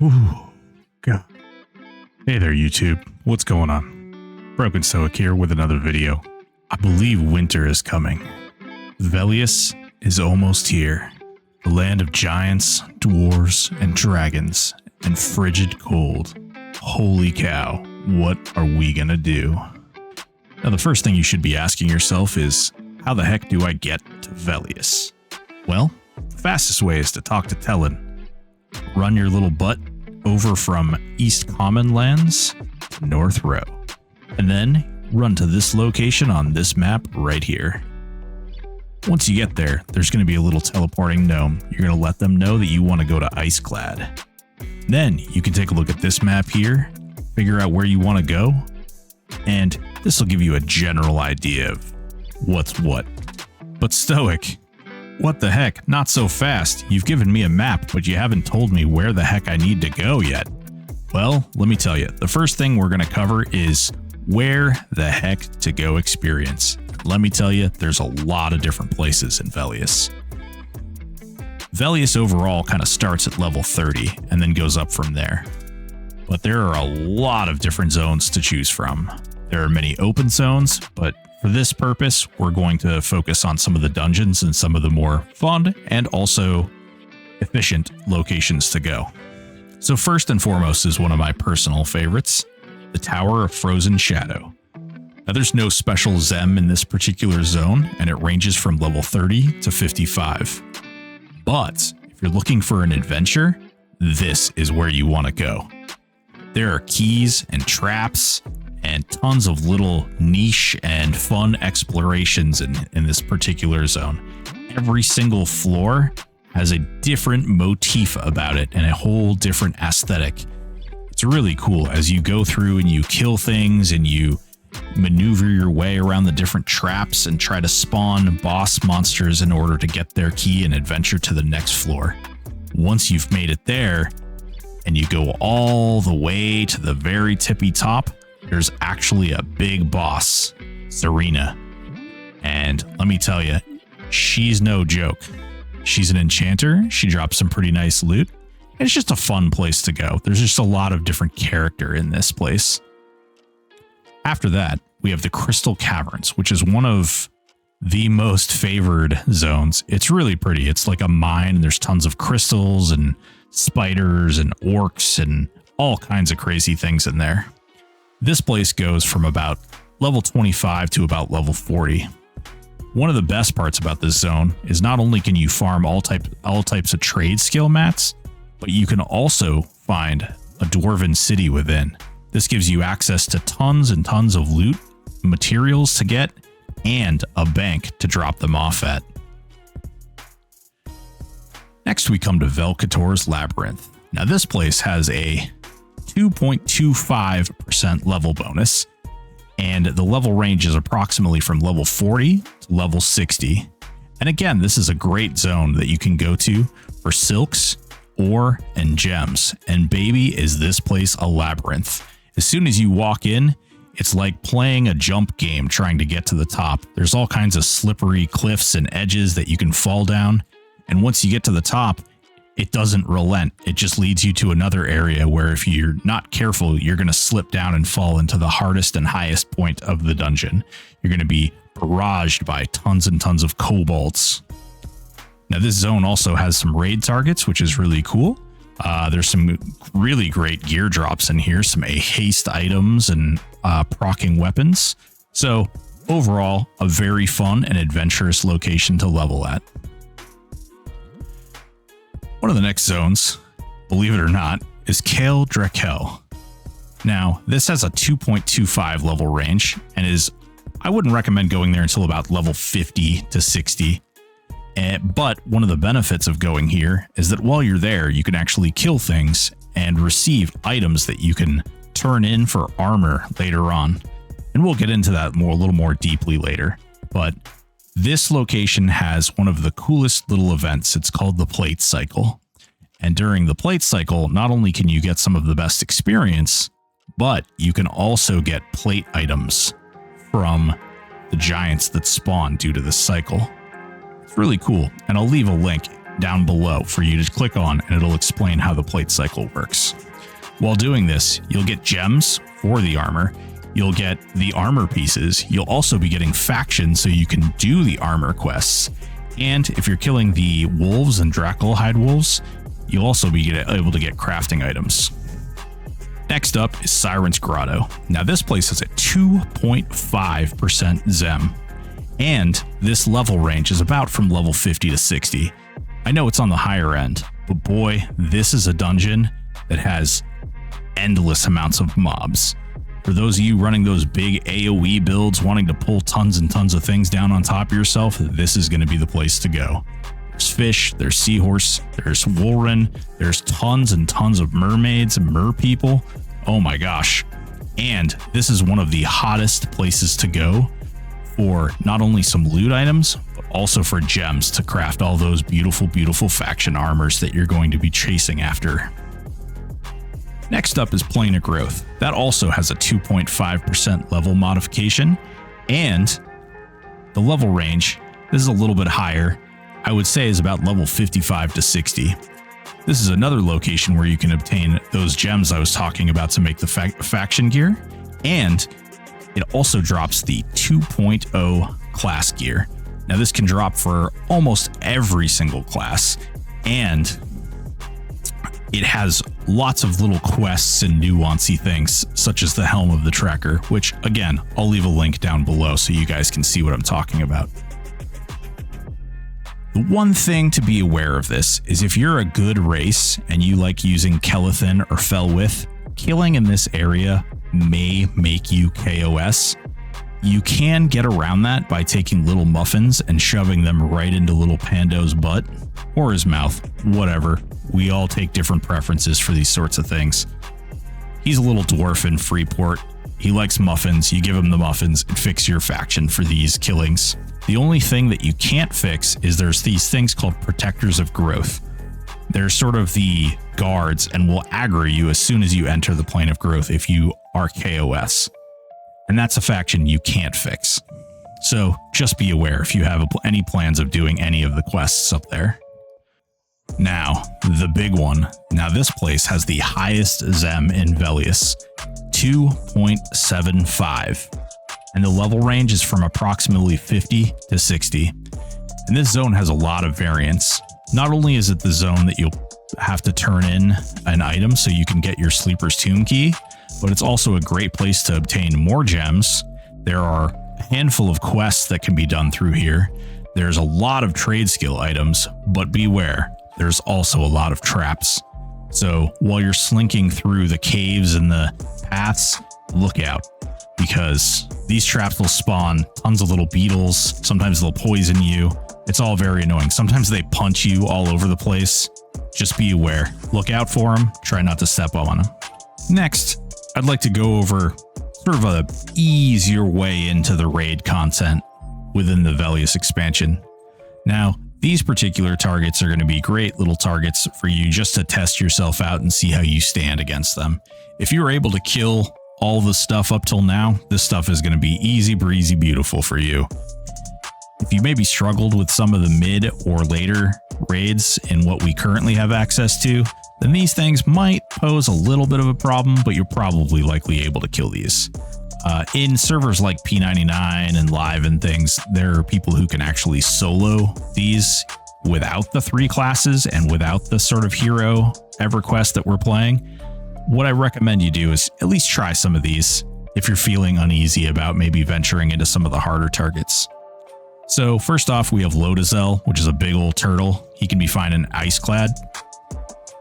Ooh, God. Hey there, YouTube. What's going on? Broken Stoic here with another video. I believe winter is coming. Velious is almost here. The land of giants, dwarves, and dragons, and frigid cold. Holy cow, what are we gonna do? Now, the first thing you should be asking yourself is, how the heck do I get to Velious? Well, the fastest way is to talk to Tellan. Run your little butt over from East Common Lands to North Row, and then run to this location on this map right here. Once you get there, there's going to be a little teleporting gnome. You're going to let them know that you want to go to Iceclad. Then you can take a look at this map here, figure out where you want to go, and this will give you a general idea of what's what. But Stoic, what the heck? Not so fast. You've given me a map, but you haven't told me where the heck I need to go yet. Well, let me tell you, the first thing we're going to cover is where the heck to go experience. Let me tell you, there's a lot of different places in Velious. Velious overall kind of starts at level 30 and then goes up from there. But there are a lot of different zones to choose from. There are many open zones, but for this purpose, we're going to focus on some of the dungeons and some of the more fun and also efficient locations to go. So first and foremost is one of my personal favorites, the Tower of Frozen Shadow. Now there's no special Zem in this particular zone, and it ranges from level 30 to 55. But if you're looking for an adventure, this is where you want to go. There are keys and traps and tons of little niche and fun explorations in this particular zone. Every single floor has a different motif about it and a whole different aesthetic. It's really cool as you go through and you kill things and you maneuver your way around the different traps and try to spawn boss monsters in order to get their key and adventure to the next floor. Once you've made it there and you go all the way to the very tippy top, there's actually a big boss, Serena. And let me tell you, she's no joke. She's an enchanter. She drops some pretty nice loot. And it's just a fun place to go. There's just a lot of different character in this place. After that, we have the Crystal Caverns, which is one of the most favored zones. It's really pretty. It's like a mine, and there's tons of crystals and spiders and orcs and all kinds of crazy things in there. This place goes from about level 25 to about level 40. One of the best parts about this zone is not only can you farm all types of trade skill mats, but you can also find a dwarven city within. This gives you access to tons and tons of loot, materials to get, and a bank to drop them off at. Next we come to Velkator's Labyrinth. Now this place has a 2.25% level bonus, and the level range is approximately from level 40 to level 60. And again, this is a great zone that you can go to for silks, ore, and gems. And baby, is this place a labyrinth. As soon as you walk in, it's like playing a jump game trying to get to the top. There's all kinds of slippery cliffs and edges that you can fall down. And once you get to the top, it doesn't relent. It just leads you to another area where if you're not careful, you're going to slip down and fall into the hardest and highest point of the dungeon. You're going to be barraged by tons and tons of kobolds. Now, this zone also has some raid targets, which is really cool. There's some really great gear drops in here, some haste items and proccing weapons. So overall, a very fun and adventurous location to level at. One of the next zones, believe it or not, is Kale Drakel. Now, this has a 2.25 level range and I wouldn't recommend going there until about level 50 to 60. But one of the benefits of going here is that while you're there, you can actually kill things and receive items that you can turn in for armor later on. And we'll get into that a little more deeply later. But this location has one of the coolest little events. It's called the Plate Cycle. And during the Plate Cycle, not only can you get some of the best experience, but you can also get plate items from the giants that spawn due to this cycle. It's really cool, and I'll leave a link down below for you to click on, and it'll explain how the plate cycle works. While doing this, you'll get gems for the armor. You'll get the armor pieces. You'll also be getting factions so you can do the armor quests. And if you're killing the wolves and Draculhide wolves, you'll also be able to get crafting items. Next up is Siren's Grotto. Now this place has a 2.5% Zem, and this level range is about from level 50 to 60. I know it's on the higher end, but boy, this is a dungeon that has endless amounts of mobs. For those of you running those big AoE builds, wanting to pull tons and tons of things down on top of yourself, this is going to be the place to go. There's fish, there's seahorse, there's Wolren, there's tons and tons of mermaids, merpeople. Oh my gosh. And this is one of the hottest places to go for not only some loot items, but also for gems to craft all those beautiful, beautiful faction armors that you're going to be chasing after. Next up is Plane of Growth. That also has a 2.5% level modification, and the level range, this is a little bit higher. I would say is about level 55 to 60. This is another location where you can obtain those gems I was talking about to make the faction gear, and it also drops the 2.0 class gear. Now this can drop for almost every single class, and it has lots of little quests and nuancy things, such as the Helm of the Tracker, which again, I'll leave a link down below so you guys can see what I'm talking about. The one thing to be aware of this is if you're a good race and you like using Kelethin or Felwith, killing in this area may make you KOS. You can get around that by taking little muffins and shoving them right into little Pando's butt or his mouth, whatever. We all take different preferences for these sorts of things. He's a little dwarf in Freeport. He likes muffins. You give him the muffins and fix your faction for these killings. The only thing that you can't fix is there's these things called Protectors of Growth. They're sort of the guards and will aggro you as soon as you enter the Plane of Growth if you are KOS. And that's a faction you can't fix. So just be aware if you have any plans of doing any of the quests up there. Now, the big one. Now this place has the highest Zem in Velious, 2.75. And the level range is from approximately 50 to 60. And this zone has a lot of variants. Not only is it the zone that you'll have to turn in an item so you can get your Sleeper's Tomb key, but it's also a great place to obtain more gems. There are a handful of quests that can be done through here. There's a lot of trade skill items, but beware, there's also a lot of traps. So while you're slinking through the caves and the paths, look out, because these traps will spawn tons of little beetles. Sometimes they'll poison you. It's all very annoying. Sometimes they punch you all over the place. Just be aware. Look out for them. Try not to step on them. Next, I'd like to go over sort of a easier way into the raid content within the Velious expansion. Now, these particular targets are going to be great little targets for you just to test yourself out and see how you stand against them. If you were able to kill all the stuff up till now, this stuff is going to be easy breezy beautiful for you. If you maybe struggled with some of the mid or later raids in what we currently have access to, then these things might pose a little bit of a problem, but you're probably likely able to kill these. In servers like P99 and Live and things, there are people who can actually solo these without the 3 classes and without the sort of hero EverQuest that we're playing. What I recommend you do is at least try some of these if you're feeling uneasy about maybe venturing into some of the harder targets. So first off, we have Lodazel, which is a big old turtle. He can be found in Iceclad.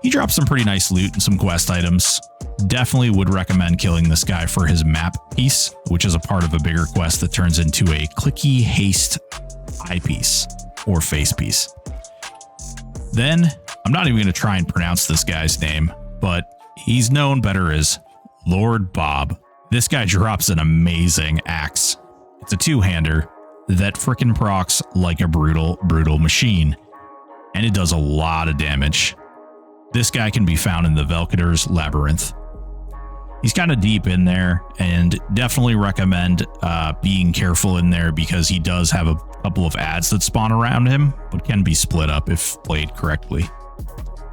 He drops some pretty nice loot and some quest items. Definitely would recommend killing this guy for his map piece, which is a part of a bigger quest that turns into a clicky haste eyepiece or face piece. Then, I'm not even going to try and pronounce this guy's name, but he's known better as Lord Bob. This guy drops an amazing axe. It's a 2-hander that frickin' procs like a brutal machine, and it does a lot of damage. This guy can be found in the Velkater's Labyrinth. He's kind of deep in there, and definitely recommend being careful in there because he does have a couple of ads that spawn around him, but can be split up if played correctly.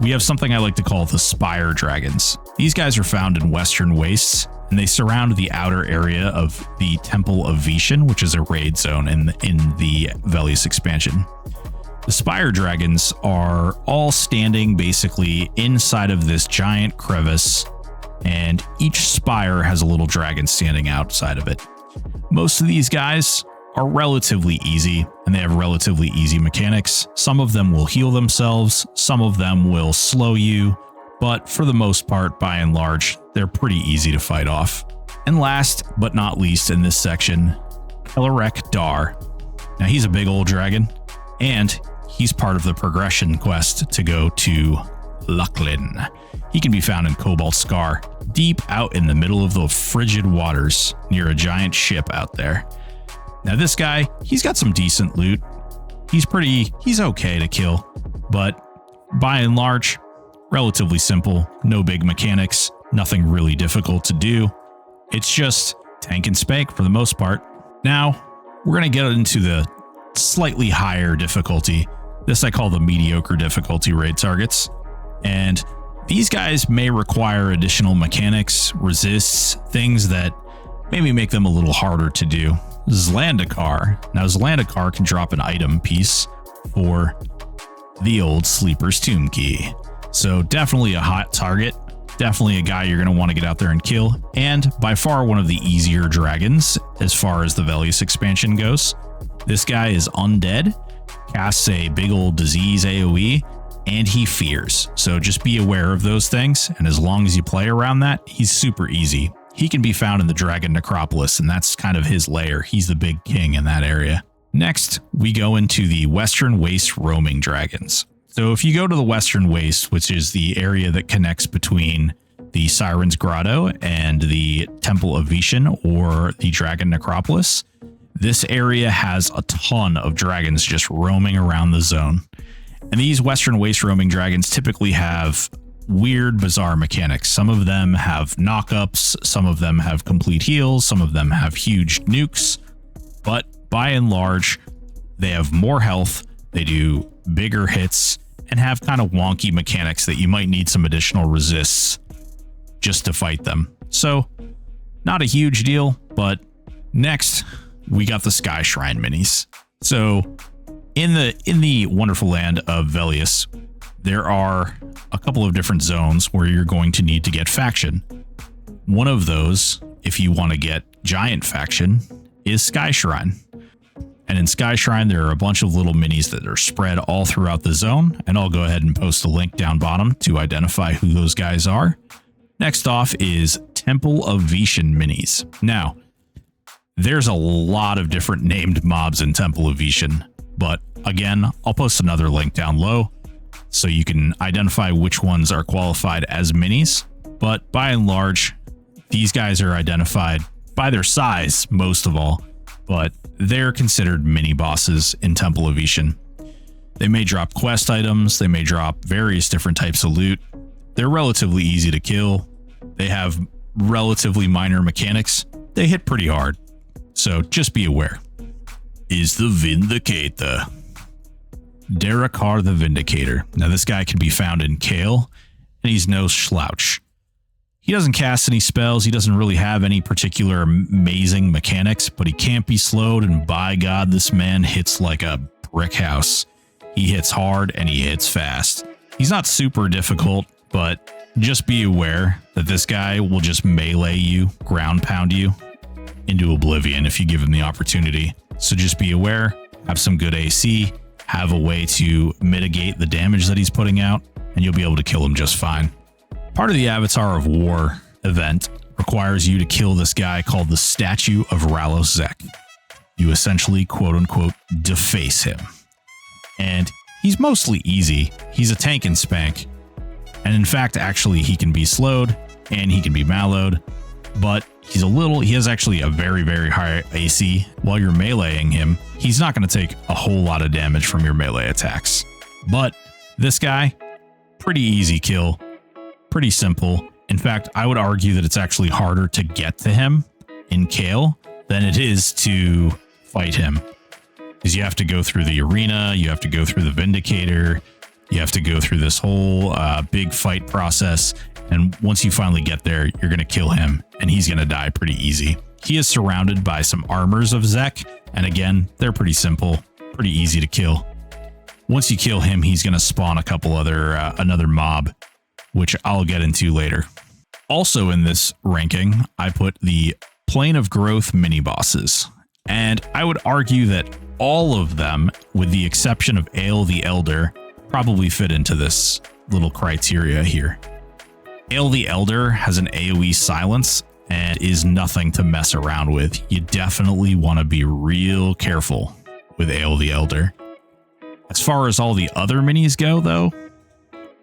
We have something I like to call the Spire Dragons. These guys are found in Western Wastes, and they surround the outer area of the Temple of Vishan, which is a raid zone in the Velious expansion. The Spire Dragons are all standing basically inside of this giant crevice, and each spire has a little dragon standing outside of it. Most of these guys are relatively easy, and they have relatively easy mechanics. Some of them will heal themselves, some of them will slow you, but for the most part, by and large, they're pretty easy to fight off. And last but not least in this section, Kelarek Dar. Now he's a big old dragon, and he's part of the progression quest to go to Lachlan. He can be found in Cobalt Scar, deep out in the middle of the frigid waters near a giant ship out there. Now this guy, he's got some decent loot. He's okay to kill, but by and large, relatively simple, no big mechanics, nothing really difficult to do. It's just tank and spank for the most part. Now, we're going to get into the slightly higher difficulty. This I call the mediocre difficulty raid targets. And these guys may require additional mechanics, resists, things that maybe make them a little harder to do. Zlandakar. Now Zlandakar can drop an item piece for the old Sleeper's Tomb Key. So definitely a hot target. Definitely a guy you're going to want to get out there and kill. And by far one of the easier dragons as far as the Velious expansion goes. This guy is undead, casts a big old disease AoE, and he fears. So just be aware of those things. And as long as you play around that, he's super easy. He can be found in the Dragon Necropolis, and that's kind of his lair. He's the big king in that area. Next, we go into the Western Waste roaming dragons. So if you go to the Western Waste, which is the area that connects between the Siren's Grotto and the Temple of Vishan or the Dragon Necropolis, this area has a ton of dragons just roaming around the zone. And these Western Waste roaming dragons typically have weird, bizarre mechanics. Some of them have knockups, some of them have complete heals, some of them have huge nukes, but by and large, they have more health, they do bigger hits, and have kind of wonky mechanics that you might need some additional resists just to fight them. So, not a huge deal, but next, we got the Sky Shrine minis. So, in the wonderful land of Velious, there are a couple of different zones where you're going to need to get faction. One of those, if you want to get giant faction, is Sky Shrine. And in Sky Shrine, there are a bunch of little minis that are spread all throughout the zone, and I'll go ahead and post a link down bottom to identify who those guys are. Next off is Temple of Vishan minis. Now, there's a lot of different named mobs in Temple of Vishan, but again, I'll post another link down low so you can identify which ones are qualified as minis. But by and large, these guys are identified by their size, most of all, but they're considered mini bosses in Temple of Vishan. They may drop quest items, they may drop various different types of loot. They're relatively easy to kill. They have relatively minor mechanics. They hit pretty hard, so just be aware. Is the Vindicator. Derakar the Vindicator. Now this guy can be found in Kale, and he's no slouch. He doesn't cast any spells, he doesn't really have any particular amazing mechanics, but he can't be slowed, and by God, this man hits like a brick house. He hits hard and he hits fast. He's not super difficult, but just be aware that this guy will just melee you, ground pound you into oblivion if you give him the opportunity. So just be aware, have some good AC, have a way to mitigate the damage that he's putting out, and you'll be able to kill him just fine. Part of the Avatar of War event requires you to kill this guy called the Statue of Ralos Zek. You essentially, quote-unquote, deface him. And he's mostly easy. He's a tank and spank. And in fact, actually, he can be slowed and he can be mallowed, but he has actually a very, very high AC. While you're meleeing him, he's not going to take a whole lot of damage from your melee attacks. But this guy, pretty easy kill, pretty simple. In fact, I would argue that it's actually harder to get to him in Kale than it is to fight him. Because you have to go through the arena, you have to go through the Vindicator, you have to go through this whole big fight process. And once you finally get there, you're going to kill him and he's going to die pretty easy. He is surrounded by some armors of Zek. And again, they're pretty simple, pretty easy to kill. Once you kill him, he's going to spawn a couple other, another mob, which I'll get into later. Also in this ranking, I put the Plane of Growth mini bosses. And I would argue that all of them, with the exception of Ale the Elder, probably fit into this little criteria here. Ale the Elder has an AoE silence and is nothing to mess around with. You definitely want to be real careful with Ale the Elder. As far as all the other minis go, though,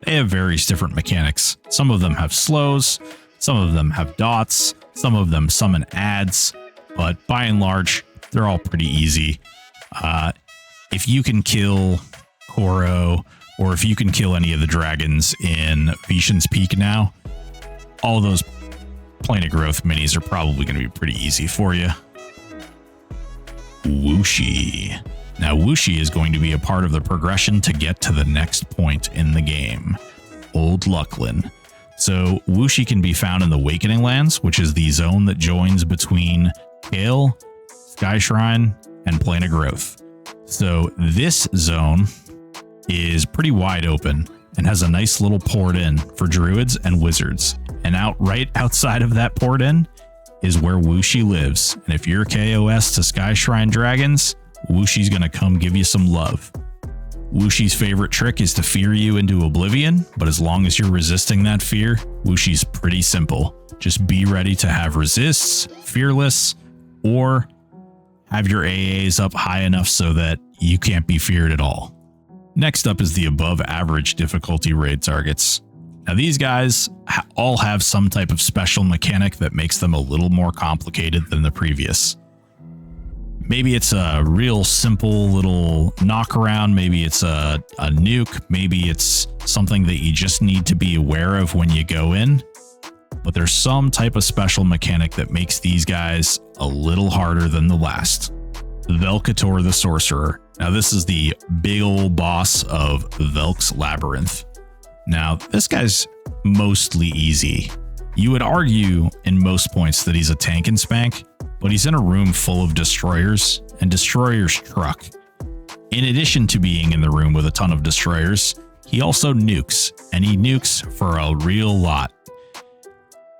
they have various different mechanics. Some of them have slows, some of them have dots, some of them summon ads, but by and large, they're all pretty easy. If you can kill Koro, or if you can kill any of the dragons in Vishen's Peak now, all those Plane of Growth minis are probably going to be pretty easy for you. Wuxi. Now, Wuxi is going to be a part of the progression to get to the next point in the game, Old Lucklin. So Wuxi can be found in the Awakening Lands, which is the zone that joins between Kale, Sky Shrine, and Plane of Growth. So this zone is pretty wide open and has a nice little port in for druids and wizards. And right outside of that port in is where Wuxi lives. And if you're KOS to Sky Shrine Dragons, Wuxi's gonna come give you some love. Wuxi's favorite trick is to fear you into oblivion, but as long as you're resisting that fear, Wuxi's pretty simple. Just be ready to have resists, fearless, or have your AAs up high enough so that you can't be feared at all. Next up is the above average difficulty raid targets. Now these guys all have some type of special mechanic that makes them a little more complicated than the previous. Maybe it's a real simple little knock around, maybe it's a nuke, maybe it's something that you just need to be aware of when you go in. But there's some type of special mechanic that makes these guys a little harder than the last. Velkator the Sorcerer. Now this is the big old boss of Velk's Labyrinth. Now this guy's mostly easy. You would argue in most points that he's a tank and spank, but he's in a room full of destroyers and destroyers truck. In addition to being in the room with a ton of destroyers, he also nukes, and he nukes for a real lot.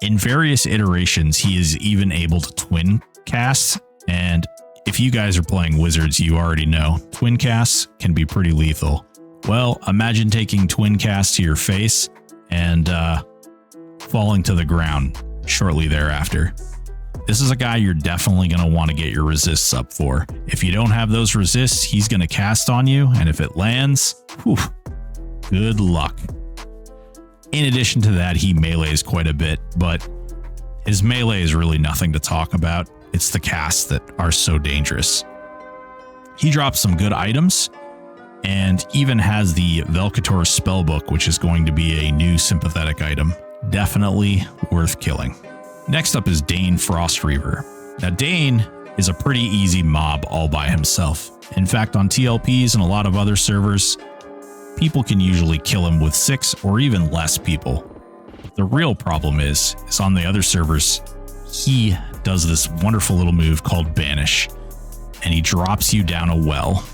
In various iterations, he is even able to twin cast, and if you guys are playing wizards, you already know twin casts can be pretty lethal. Well, imagine taking twin cast to your face and falling to the ground shortly thereafter. This is a guy you're definitely going to want to get your resists up for. If you don't have those resists, he's going to cast on you, and if it lands, whew, good luck. In addition to that, he melees quite a bit, but his melee is really nothing to talk about. It's the casts that are so dangerous. He drops some good items, and even has the Velkator Spellbook, which is going to be a new sympathetic item. Definitely worth killing. Next up is Dane Frostreaver. Now Dane is a pretty easy mob all by himself. In fact, on TLPs and a lot of other servers, people can usually kill him with 6 or even less people. The real problem is on the other servers, he does this wonderful little move called Banish, and he drops you down a well.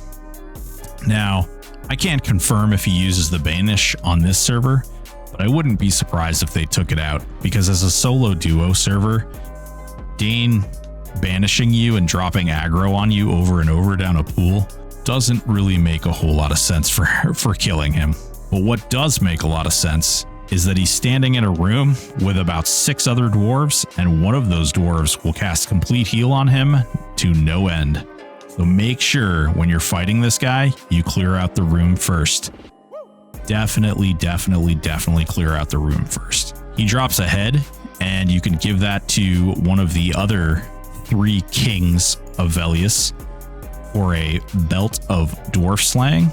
Now, I can't confirm if he uses the Banish on this server, but I wouldn't be surprised if they took it out, because as a solo duo server, Dane banishing you and dropping aggro on you over and over down a pool doesn't really make a whole lot of sense for killing him. But what does make a lot of sense is that he's standing in a room with about 6 other dwarves, and one of those dwarves will cast complete heal on him to no end. So make sure when you're fighting this guy, you clear out the room first. Definitely clear out the room first. He drops a head, and you can give that to one of the other 3 kings of Velious for a belt of dwarf slaying.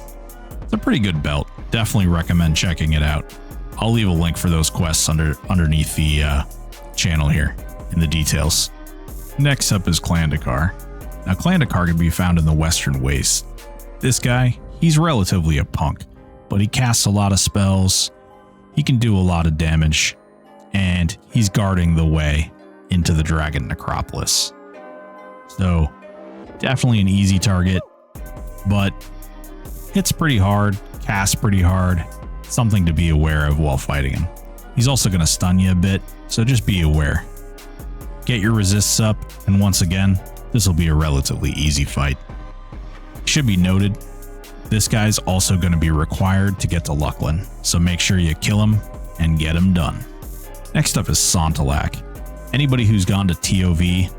It's a pretty good belt. Definitely recommend checking it out. I'll leave a link for those quests underneath the channel here in the details. Next up is Clandakar. Now, Clandakar can be found in the Western Waste. This guy, he's relatively a punk, but he casts a lot of spells, he can do a lot of damage, and he's guarding the way into the Dragon Necropolis. So, definitely an easy target, but hits pretty hard, casts pretty hard, something to be aware of while fighting him. He's also going to stun you a bit, so just be aware. Get your resists up, and once again, this will be a relatively easy fight. Should be noted, this guy's also going to be required to get to Luclin, so make sure you kill him and get him done. Next up is Sontalak. Anybody who's gone to TOV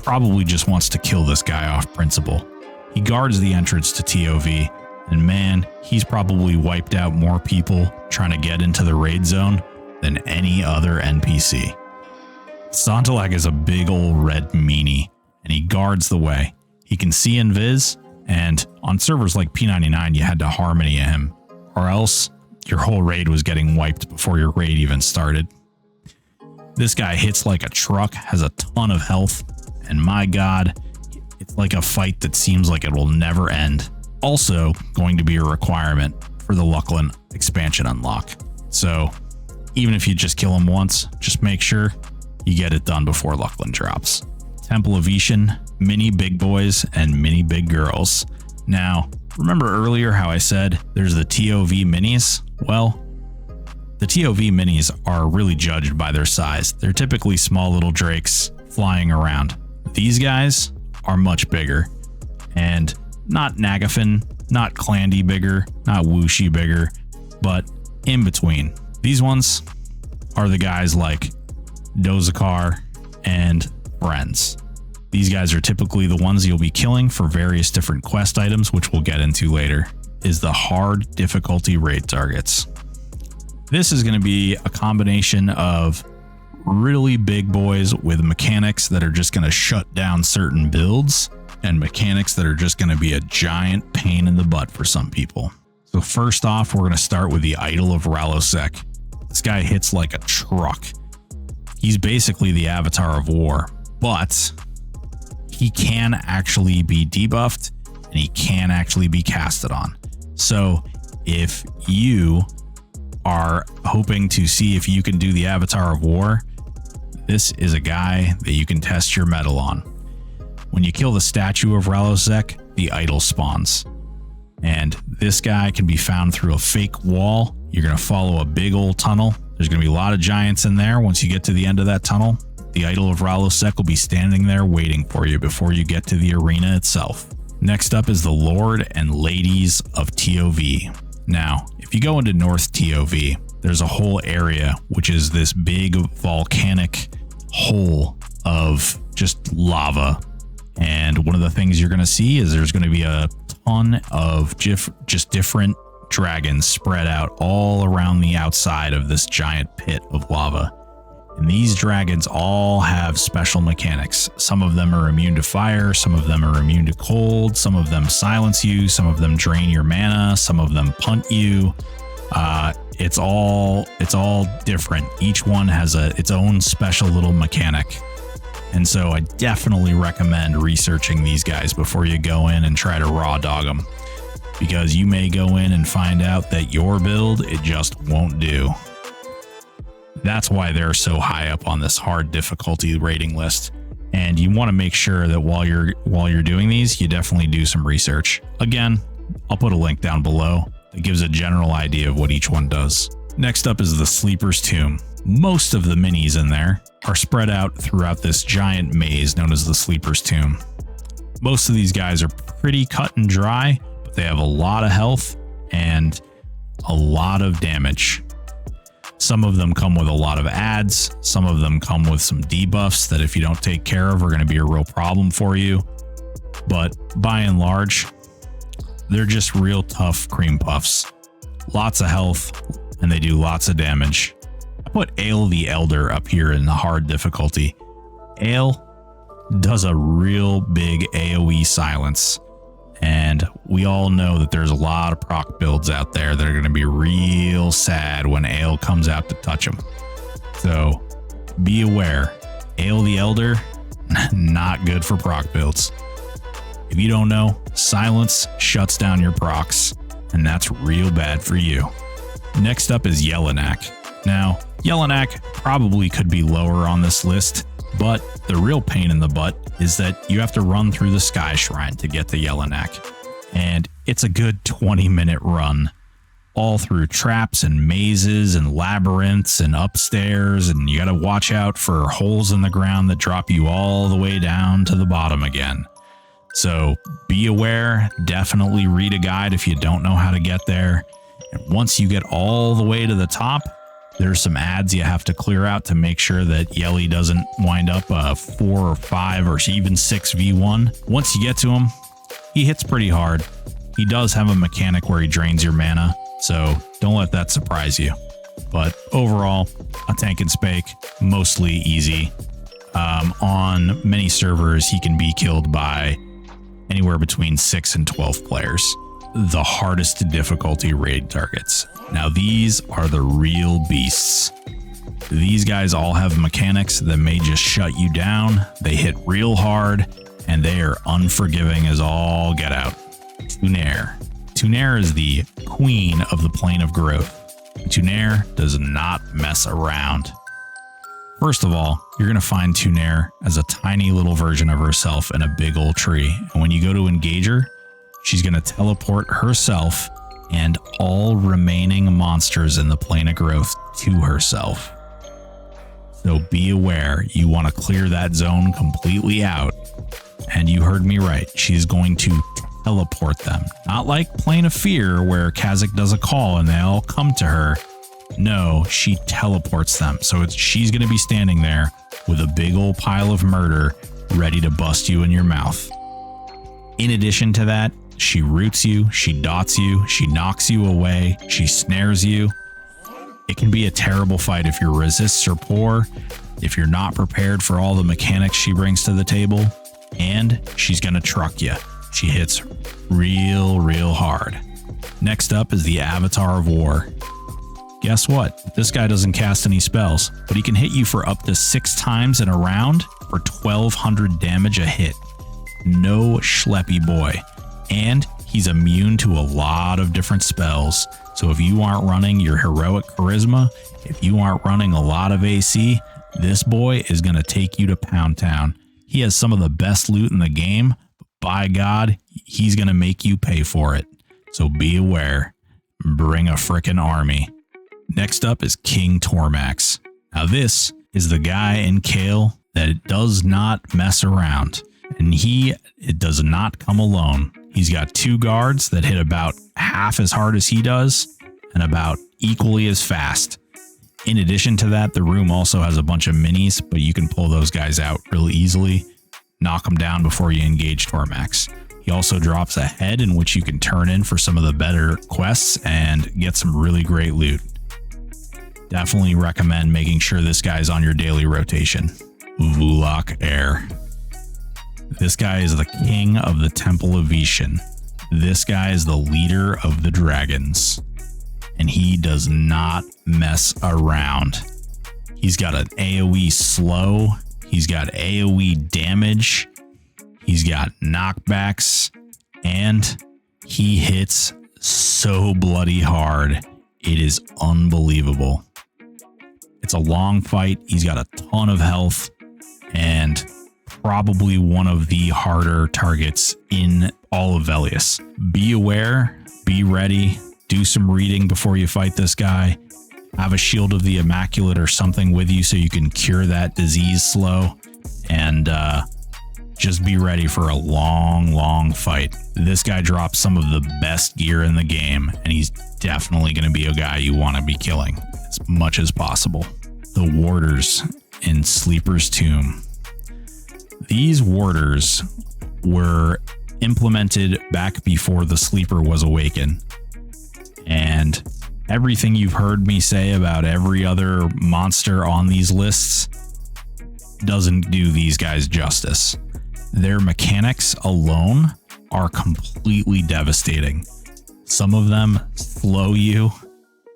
probably just wants to kill this guy off principle. He guards the entrance to TOV, and man, he's probably wiped out more people trying to get into the raid zone than any other NPC. Sontalak is a big old red meanie, and he guards the way. He can see invis, and on servers like P99 you had to harmony him, or else your whole raid was getting wiped before your raid even started. This guy hits like a truck, has a ton of health, and my god, it's like a fight that seems like it will never end. Also going to be a requirement for the Luclin expansion unlock. So even if you just kill him once, just make sure you get it done before Luclin drops. Temple of Ishan, mini big boys and mini big girls. Now, remember earlier how I said there's the TOV minis? Well, the TOV minis are really judged by their size. They're typically small little drakes flying around. These guys are much bigger, and not Nagafin, not Clandy bigger, not Wooshi bigger, but in between. These ones are the guys like Dozakar and Friends. These guys are typically the ones you'll be killing for various different quest items, which we'll get into later, is the hard difficulty raid targets. This is going to be a combination of really big boys with mechanics that are just going to shut down certain builds and mechanics that are just going to be a giant pain in the butt for some people. So first off, we're going to start with the Idol of Ralosek. This guy hits like a truck. He's basically the Avatar of War, but he can actually be debuffed and he can actually be casted on. So if you are hoping to see if you can do the Avatar of War, this is a guy that you can test your mettle on. When you kill the statue of Ralosek, the idol spawns. And this guy can be found through a fake wall. You're going to follow a big old tunnel. There's going to be a lot of giants in there. Once you get to the end of that tunnel, the idol of Ralosek will be standing there waiting for you before you get to the arena itself. Next up is the Lord and Ladies of TOV. Now, if you go into North TOV, there's a whole area which is this big volcanic hole of just lava. And one of the things you're going to see is there's going to be a ton of just different dragons spread out all around the outside of this giant pit of lava. And these dragons all have special mechanics. Some of them are immune to fire, some of them are immune to cold, some of them silence you, some of them drain your mana, some of them punt you. It's all different. Each one has its own special little mechanic. And so I definitely recommend researching these guys before you go in and try to raw dog them, because you may go in and find out that your build, it just won't do. That's why they're so high up on this hard difficulty rating list. And you want to make sure that while you're doing these, you definitely do some research. Again, I'll put a link down below that gives a general idea of what each one does. Next up is the Sleeper's Tomb. Most of the minis in there are spread out throughout this giant maze known as the Sleeper's Tomb. Most of these guys are pretty cut and dry, but they have a lot of health and a lot of damage. Some of them come with a lot of ads. Some of them come with some debuffs that if you don't take care of are going to be a real problem for you. But by and large, they're just real tough cream puffs. Lots of health, and they do lots of damage. I put Ale the Elder up here in the hard difficulty. Ale does a real big AoE silence, And we all know that there's a lot of proc builds out there that are going to be real sad when Ale comes out to touch them. So be aware, Ale the Elder, not good for proc builds. If you don't know, silence shuts down your procs, and that's real bad for you. Next up is Jelinek. Now, Jelinek probably could be lower on this list, but the real pain in the butt is that you have to run through the Sky Shrine to get to Jelinek, and it's a good 20-minute run, all through traps and mazes and labyrinths and upstairs, and you gotta watch out for holes in the ground that drop you all the way down to the bottom again. So be aware, definitely read a guide if you don't know how to get there. And once you get all the way to the top, there's some ads you have to clear out to make sure that Yeli doesn't wind up a 4 or 5 or even 6v1. Once you get to him, he hits pretty hard. He does have a mechanic where he drains your mana, so don't let that surprise you. But overall, a tank and spake, mostly easy. On many servers, he can be killed by anywhere between 6 and 12 players. The hardest difficulty raid targets. Now these are the real beasts. These guys all have mechanics that may just shut you down. They hit real hard, and they are unforgiving as all get out. Tunair. Tunair is the queen of the plane of growth. Tunair does not mess around. First of all, you're going to find Tunair as a tiny little version of herself in a big old tree. And when you go to engage her, she's going to teleport herself and all remaining monsters in the plane of growth to herself. So be aware, you want to clear that zone completely out. And you heard me right, she's going to teleport them. Not like Plane of Fear where Kha'Zix does a call and they all come to her. No, she teleports them. So she's going to be standing there with a big old pile of murder ready to bust you in your mouth. In addition to that, she roots you, she dots you, she knocks you away, she snares you. It can be a terrible fight if your resists are poor, if you're not prepared for all the mechanics she brings to the table, and she's going to truck you. She hits real hard. Next up is the Avatar of War. Guess what? This guy doesn't cast any spells, but he can hit you for up to 6 times in a round for 1200 damage a hit. No schleppy boy. And he's immune to a lot of different spells. So if you aren't running your heroic charisma, if you aren't running a lot of AC, this boy is going to take you to Pound Town. He has some of the best loot in the game, but by God, he's going to make you pay for it. So be aware. Bring a frickin' army. Next up is King Tormax. Now this is the guy in Kale that does not mess around. And it does not come alone. He's got 2 guards that hit about half as hard as he does and about equally as fast. In addition to that, the room also has a bunch of minis, but you can pull those guys out real easily, knock them down before you engage Tormax. He also drops a head in which you can turn in for some of the better quests and get some really great loot. Definitely recommend making sure this guy's on your daily rotation. Vulak Air. This guy is the king of the Temple of Vishen. This guy is the leader of the dragons. And he does not mess around. He's got an AoE slow. He's got AoE damage. He's got knockbacks. And he hits so bloody hard. It is unbelievable. It's a long fight. He's got a ton of health. And probably one of the harder targets in all of Velious. Be aware, be ready, do some reading before you fight this guy. Have a Shield of the Immaculate or something with you so you can cure that disease slow. And just be ready for a long fight. This guy drops some of the best gear in the game, and he's definitely going to be a guy you want to be killing as much as possible. The Warders in Sleeper's Tomb. These warders were implemented back before the Sleeper was awakened. And everything you've heard me say about every other monster on these lists doesn't do these guys justice. Their mechanics alone are completely devastating. Some of them slow you.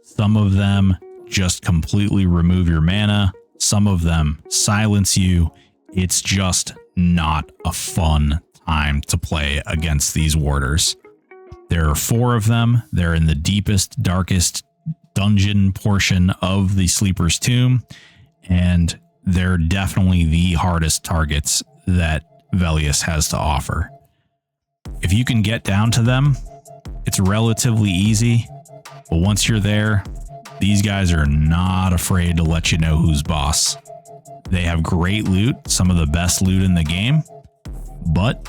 Some of them just completely remove your mana. Some of them silence you. It's just not a fun time to play against these warders. There are 4 of them. They're in the deepest, darkest dungeon portion of the Sleeper's Tomb, and they're definitely the hardest targets that Velious has to offer. If you can get down to them, it's relatively easy, but once you're there, these guys are not afraid to let you know who's boss. They have great loot, some of the best loot in the game, but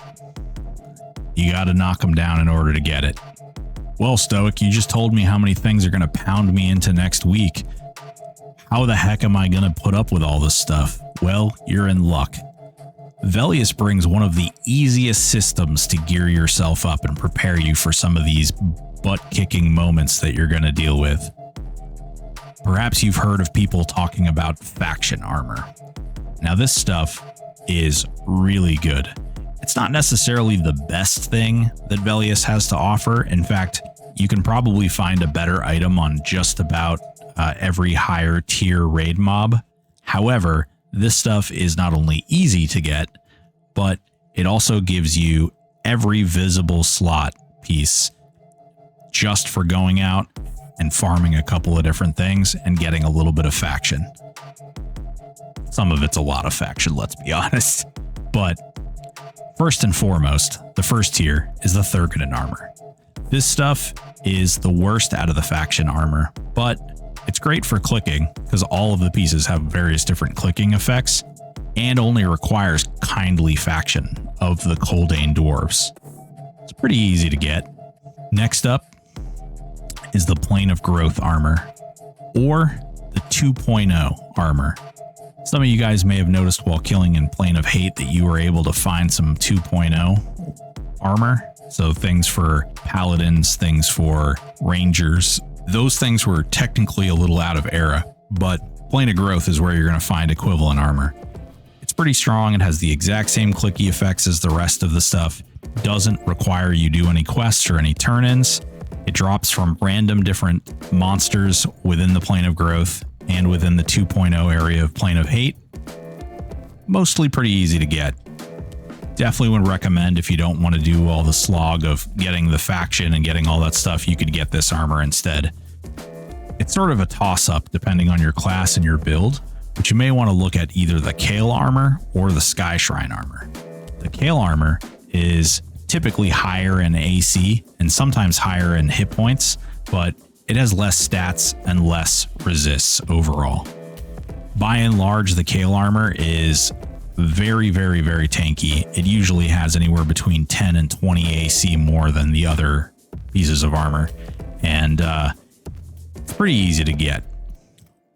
you got to knock them down in order to get it. Well, Stoic, you just told me how many things are going to pound me into next week. How the heck am I going to put up with all this stuff? Well, you're in luck. Velious brings one of the easiest systems to gear yourself up and prepare you for some of these butt-kicking moments that you're going to deal with. Perhaps you've heard of people talking about faction armor. Now, this stuff is really good. It's not necessarily the best thing that Velious has to offer. In fact, you can probably find a better item on just about every higher tier raid mob. However, this stuff is not only easy to get, but it also gives you every visible slot piece just for going out and farming a couple of different things and getting a little bit of faction. Some of it's a lot of faction, let's be honest. But first and foremost, the first tier is the Thurgoden armor. This stuff is the worst out of the faction armor, but it's great for clicking because all of the pieces have various different clicking effects and only requires kindly faction of the Coldane dwarves. It's pretty easy to get. Next up is the Plane of Growth armor, or the 2.0 armor. Some of you guys may have noticed while killing in Plane of Hate that you were able to find some 2.0 armor. So things for paladins, things for rangers. Those things were technically a little out of era, but Plane of Growth is where you're going to find equivalent armor. It's pretty strong. It has the exact same clicky effects as the rest of the stuff. Doesn't require you do any quests or any turn-ins. It drops from random different monsters within the Plane of Growth and within the 2.0 area of Plane of Hate. Mostly pretty easy to get. Definitely would recommend, if you don't want to do all the slog of getting the faction and getting all that stuff, you could get this armor instead. It's sort of a toss-up depending on your class and your build, but you may want to look at either the Kale armor or the Sky Shrine armor. The Kale armor is typically higher in AC and sometimes higher in hit points, but it has less stats and less resists overall. By and large, the Kale armor is very, very, very tanky. It usually has anywhere between 10 and 20 AC more than the other pieces of armor, and it's pretty easy to get.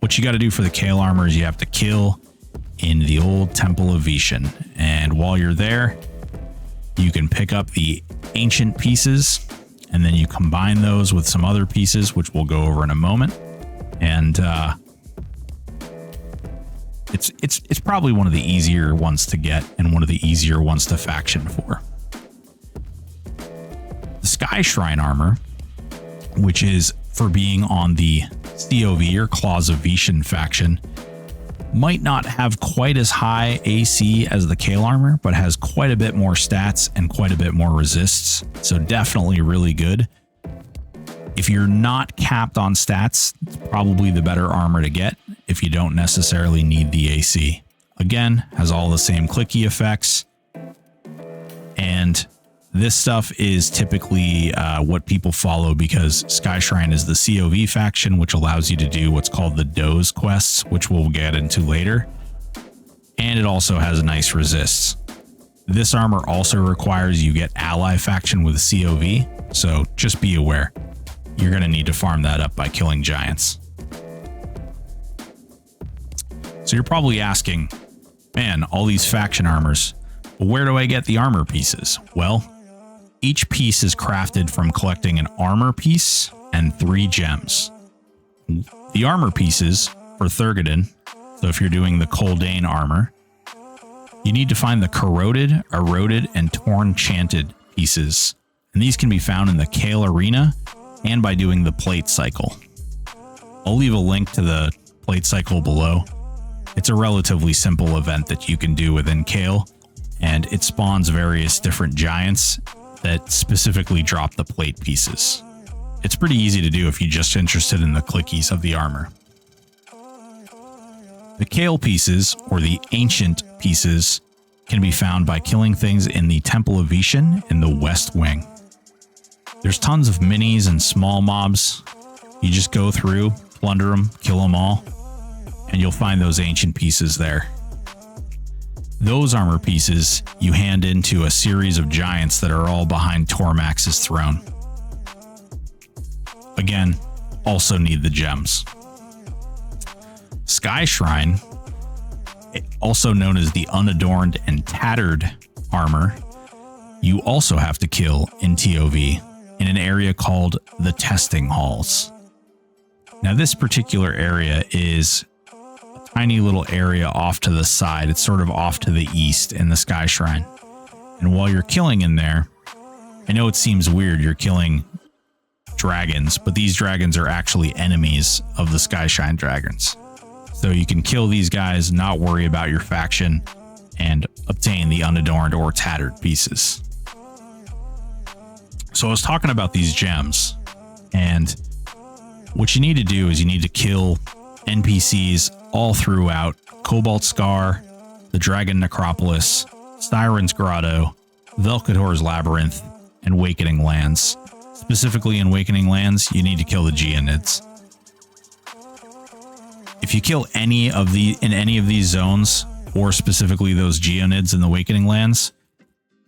What you got to do for the Kale armor is you have to kill in the old Temple of Vishen, and while you're there, you can pick up the ancient pieces, and then you combine those with some other pieces, which we'll go over in a moment. And it's probably one of the easier ones to get and one of the easier ones to faction for. The Sky Shrine armor, which is for being on the COV or Claws of Vishen faction, might not have quite as high AC as the Kale armor, but has quite a bit more stats and quite a bit more resists. So definitely really good. If you're not capped on stats, it's probably the better armor to get if you don't necessarily need the AC. Again, has all the same clicky effects. And this stuff is typically what people follow because Sky Shrine is the COV faction, which allows you to do what's called the Doze quests, which we'll get into later. And it also has nice resists. This armor also requires you get ally faction with COV, so just be aware. You're going to need to farm that up by killing giants. So you're probably asking, man, all these faction armors, but where do I get the armor pieces? Well, each piece is crafted from collecting an armor piece and 3 gems. The armor pieces for Thurgoden, so if you're doing the Coldane armor, you need to find the corroded, eroded, and torn chanted pieces, and these can be found in the Kale Arena and by doing the plate cycle. I'll leave a link to the plate cycle below. It's a relatively simple event that you can do within Kale, and it spawns various different giants that specifically drop the plate pieces. It's pretty easy to do if you're just interested in the clickies of the armor. The Kale pieces, or the ancient pieces, can be found by killing things in the Temple of Vishen in the West Wing. There's tons of minis and small mobs. You just go through, plunder them, kill them all, and you'll find those ancient pieces there. Those armor pieces you hand into a series of giants that are all behind Tormax's throne. Again, also need the gems. Sky Shrine, also known as the unadorned and tattered armor, you also have to kill in TOV in an area called the Testing Halls. Now this particular area is a tiny little area off to the side. It's sort of off to the east in the Sky Shrine. And while you're killing in there, I know it seems weird you're killing dragons, but these dragons are actually enemies of the Sky Shrine dragons. So you can kill these guys, not worry about your faction, and obtain the unadorned or tattered pieces. So I was talking about these gems, and what you need to do is you need to kill NPCs all throughout Cobalt Scar, the Dragon Necropolis, Styron's Grotto, Velcator's Labyrinth, and Awakening Lands. Specifically in Awakening Lands, you need to kill the Geonids. If you kill in any of these zones, or specifically those Geonids in the Awakening Lands,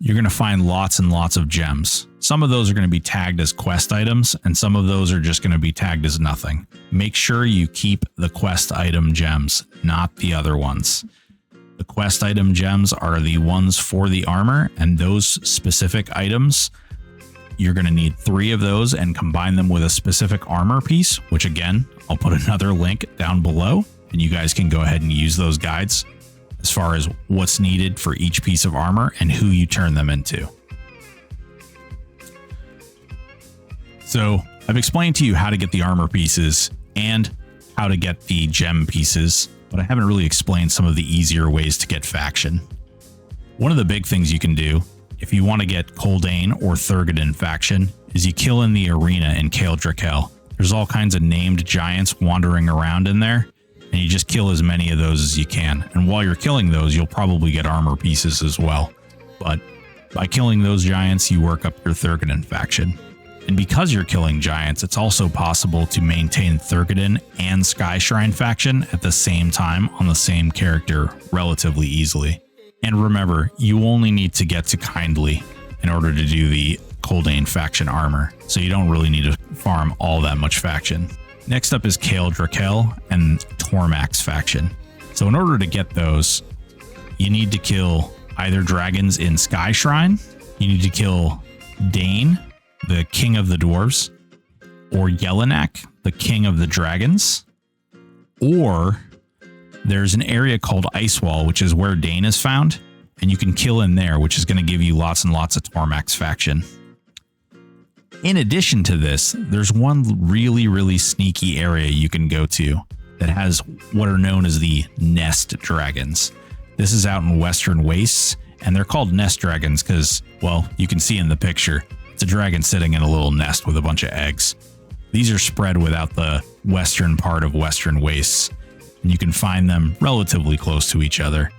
you're going to find lots and lots of gems. Some of those are going to be tagged as quest items, and some of those are just going to be tagged as nothing. Make sure you keep the quest item gems, not the other ones. The quest item gems are the ones for the armor, and those specific items, you're going to need 3 of those and combine them with a specific armor piece, which again, I'll put another link down below, and you guys can go ahead and use those guides as far as what's needed for each piece of armor and who you turn them into. So I've explained to you how to get the armor pieces and how to get the gem pieces, but I haven't really explained some of the easier ways to get faction. One of the big things you can do if you want to get Coldane or Thurgodan faction is you kill in the arena in Kale Drakel. There's all kinds of named giants wandering around in there, and you just kill as many of those as you can. And while you're killing those, you'll probably get armor pieces as well. But by killing those giants, you work up your Thurgodan faction. And because you're killing giants, it's also possible to maintain Thurgodan and Sky Shrine faction at the same time on the same character relatively easily. And remember, you only need to get to Kindly in order to do the Coldane faction armor, so you don't really need to farm all that much faction. Next up is Kale Drakel and Tormax faction. So in order to get those, you need to kill either dragons in Sky Shrine, you need to kill Dane, the king of the dwarves, or Jelinek, the king of the dragons, or there's an area called Icewall, which is where Dane is found, and you can kill in there, which is going to give you lots and lots of Tormax faction. In addition to this, there's one really sneaky area you can go to that has what are known as the Nest Dragons. This is out in Western Wastes, and they're called Nest Dragons because, well, you can see in the picture, it's a dragon sitting in a little nest with a bunch of eggs. These are spread without the western part of Western Wastes, and you can find them relatively close to each other.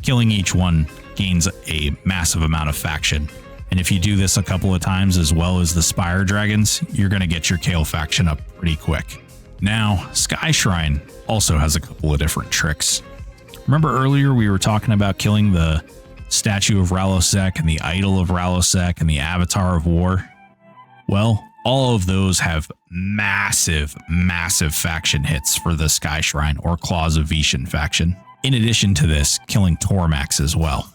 Killing each one gains a massive amount of faction. And if you do this a couple of times as well as the Spire Dragons, you're going to get your Kale faction up pretty quick. Now, Sky Shrine also has a couple of different tricks. Remember earlier we were talking about killing the statue of Ralosek and the idol of Ralosek and the Avatar of War? Well, all of those have massive faction hits for the Sky Shrine or Claws of Vishen faction. In addition to this, killing Tormax as well.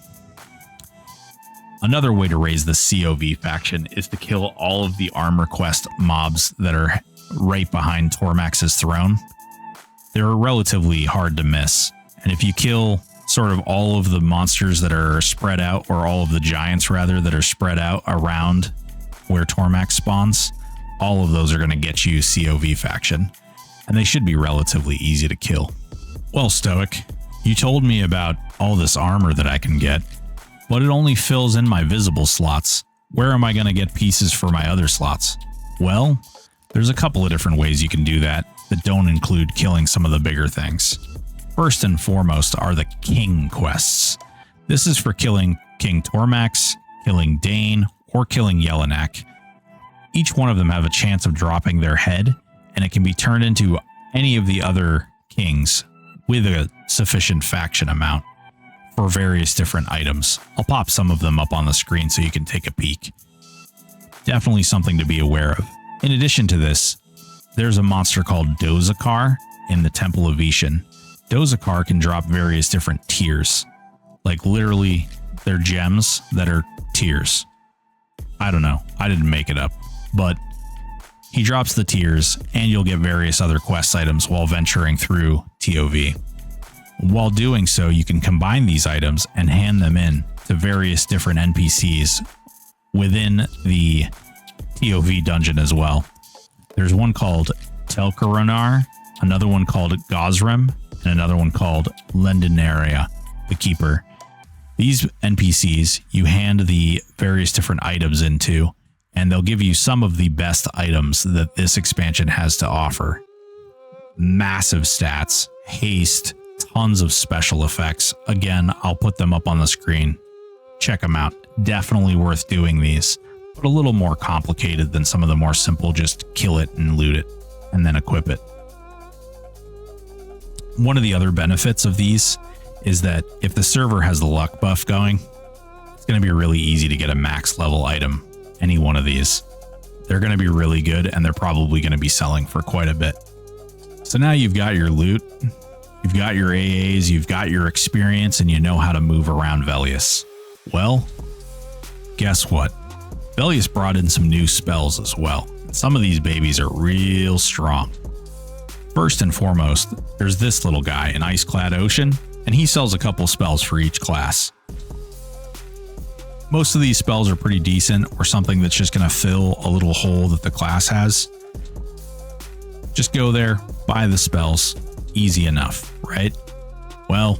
Another way to raise the COV faction is to kill all of the armor quest mobs that are right behind Tormax's throne. They're relatively hard to miss, and if you kill sort of all of the monsters that are spread out, or all of the giants rather, that are spread out around where Tormax spawns, all of those are going to get you COV faction, and they should be relatively easy to kill. Well, Stoic, you told me about all this armor that I can get, but it only fills in my visible slots. Where am I going to get pieces for my other slots? Well, there's a couple of different ways you can do that don't include killing some of the bigger things. First and foremost are the King quests. This is for killing King Tormax, killing Dane, or killing Jelinek. Each one of them have a chance of dropping their head, and it can be turned into any of the other kings with a sufficient faction amount for various different items. I'll pop some of them up on the screen so you can take a peek. Definitely something to be aware of. In addition to this, there's a monster called Dozakar in the Temple of Ishan. Dozakar can drop various different tiers. Like literally, they're gems that are tiers. I don't know. I didn't make it up. But he drops the tiers, and you'll get various other quest items while venturing through TOV. While doing so, you can combine these items and hand them in to various different NPCs within the TOV dungeon as well. There's one called Telkaronar, another one called Gosrim, and another one called Lendinaria, the Keeper. These NPCs you hand the various different items into, and they'll give you some of the best items that this expansion has to offer. Massive stats, haste, tons of special effects. Again, I'll put them up on the screen. Check them out. Definitely worth doing these, but a little more complicated than some of the more simple just kill it and loot it and then equip it. One of the other benefits of these is that if the server has the luck buff going, it's going to be really easy to get a max level item. Any one of these. They're going to be really good, and they're probably going to be selling for quite a bit. So now you've got your loot, you've got your AAs, you've got your experience, and you know how to move around Velious. Well, guess what? Velious brought in some new spells as well. Some of these babies are real strong. First and foremost, there's this little guy, an Ice-Clad Ocean, and he sells a couple spells for each class. Most of these spells are pretty decent, or something that's just going to fill a little hole that the class has. Just go there, buy the spells. Easy enough, right? Well,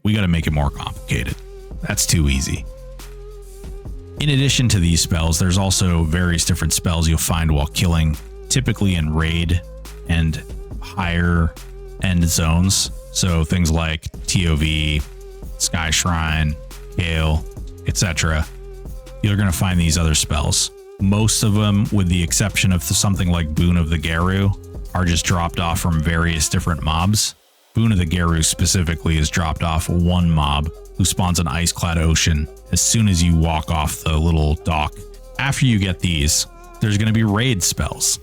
we got to make it more complicated. That's too easy. In addition to these spells, there's also various different spells you'll find while killing, typically in raid and higher end zones. So things like TOV, Sky Shrine, Gale, etc. You're going to find these other spells. Most of them, with the exception of something like Boon of the Garu, are just dropped off from various different mobs. Boon of the Garu specifically is dropped off one mob who spawns an Ice-Clad Ocean as soon as you walk off the little dock. After you get these, there's going to be raid spells.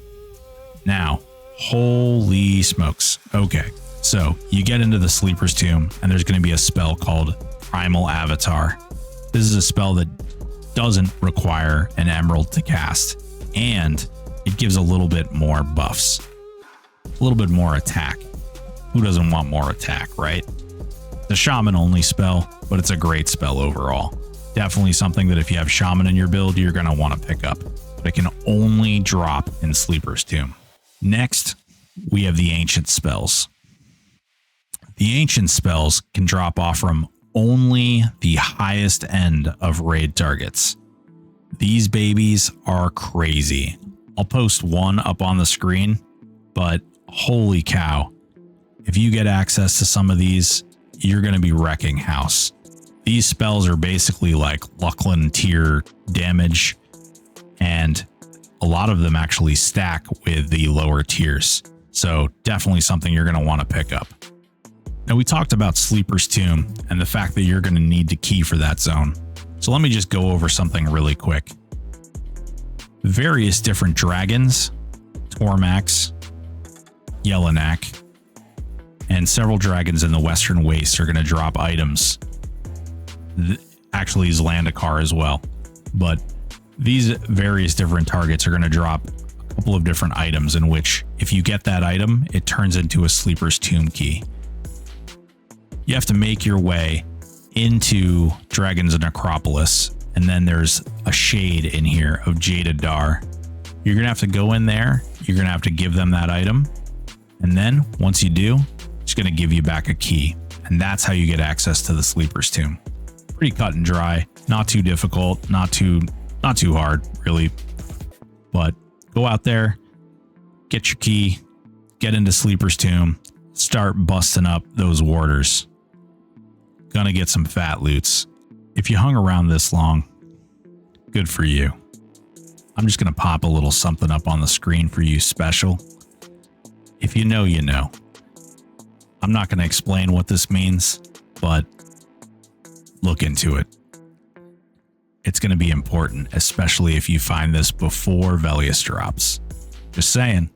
Now, holy smokes. Okay, so you get into the Sleeper's Tomb, and there's going to be a spell called Primal Avatar. This is a spell that doesn't require an emerald to cast, and it gives a little bit more buffs, a little bit more attack. Who doesn't want more attack, right? The shaman only spell, but it's a great spell overall. Definitely something that if you have shaman in your build, you're going to want to pick up, but it can only drop in Sleeper's Tomb. Next, we have the ancient spells. The ancient spells can drop off from only the highest end of raid targets. These babies are crazy. I'll post one up on the screen, but holy cow. If you get access to some of these, you're going to be wrecking house. These spells are basically like Lucklin tier damage, and a lot of them actually stack with the lower tiers. So definitely something you're going to want to pick up. Now, we talked about Sleeper's Tomb and the fact that you're going to need to key for that zone. So let me just go over something really quick. Various different dragons, Tormax, Jelinek, and several dragons in the Western Waste are going to drop items. Actually, Zlandakar as well. But these various different targets are going to drop a couple of different items in which, if you get that item, it turns into a Sleeper's Tomb key. You have to make your way into Dragon's Necropolis, and then there's a shade in here of Jaded Dar. You're going to have to go in there. You're going to have to give them that item. And then once you do, it's going to give you back a key. And that's how you get access to the Sleeper's Tomb. Pretty cut and dry, not too difficult, not too hard, really. But go out there, get your key, get into Sleeper's Tomb, start busting up those warders. Gonna get some fat loots. If you hung around this long, good for you. I'm just gonna pop a little something up on the screen for you special. If you know, you know. I'm not gonna explain what this means, but look into it. It's gonna be important, especially if you find this before Velious drops. Just saying.